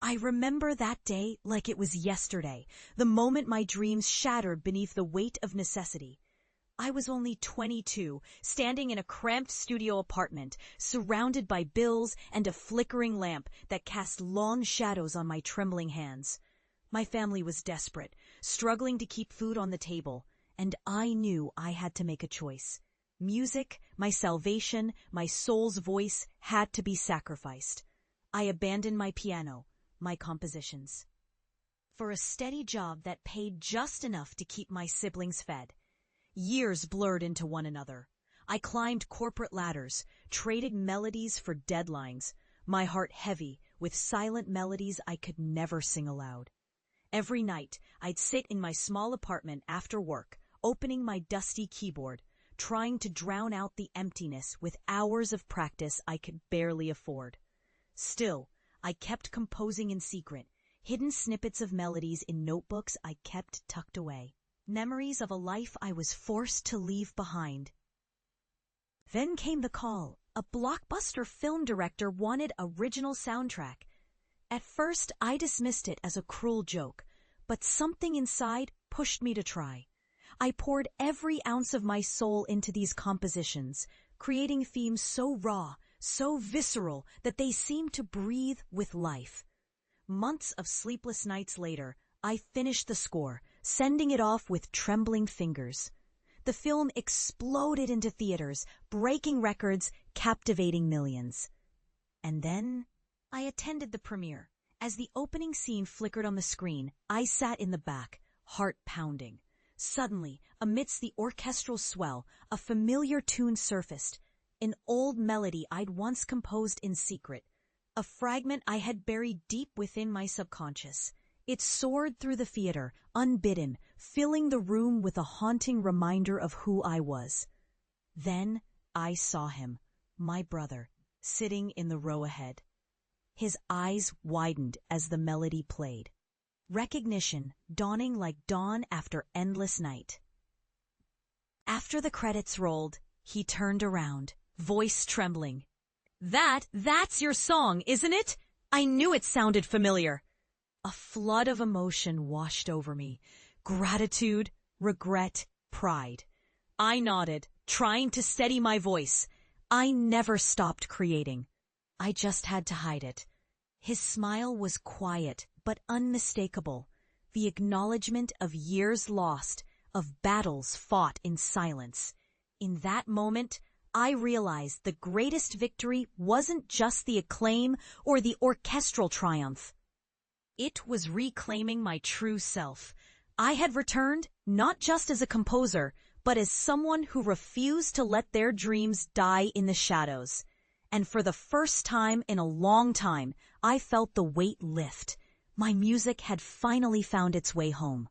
I remember that day like it was yesterday, the moment my dreams shattered beneath the weight of necessity. I was only 22, standing in a cramped studio apartment, surrounded by bills and a flickering lamp that cast long shadows on my trembling hands. My family was desperate, struggling to keep food on the table, and I knew I had to make a choice. Music, my salvation, my soul's voice had to be sacrificed. I abandoned my piano, my compositions, for a steady job that paid just enough to keep my siblings fed. Years blurred into one another. I climbed corporate ladders, traded melodies for deadlines, my heart heavy with silent melodies I could never sing aloud. Every night, I'd sit in my small apartment after work, opening my dusty keyboard, trying to drown out the emptiness with hours of practice I could barely afford. Still, I kept composing in secret, hidden snippets of melodies in notebooks I kept tucked away. Memories of a life I was forced to leave behind. Then came the call. A blockbuster film director wanted original soundtrack. At first, I dismissed it as a cruel joke, but something inside pushed me to try. I poured every ounce of my soul into these compositions, creating themes so raw, so visceral that they seemed to breathe with life. Months of sleepless nights later, I finished the score, sending it off with trembling fingers. The film exploded into theaters, breaking records, captivating millions. And then I attended the premiere. As the opening scene flickered on the screen, I sat in the back, heart pounding. Suddenly, amidst the orchestral swell, a familiar tune surfaced, an old melody I'd once composed in secret, a fragment I had buried deep within my subconscious. It soared through the theater, unbidden, filling the room with a haunting reminder of who I was. Then I saw him, my brother, sitting in the row ahead. His eyes widened as the melody played. Recognition dawning like dawn after endless night. After the credits rolled, he turned around, voice trembling. That's your song, isn't it? I knew it sounded familiar. A flood of emotion washed over me. Gratitude, regret, pride. I nodded, trying to steady my voice. I never stopped creating. I just had to hide it. His smile was quiet but unmistakable, the acknowledgement of years lost, of battles fought in silence. In that moment, I realized the greatest victory wasn't just the acclaim or the orchestral triumph. It was reclaiming my true self. I had returned not just as a composer, but as someone who refused to let their dreams die in the shadows. And for the first time in a long time, I felt the weight lift. My music had finally found its way home.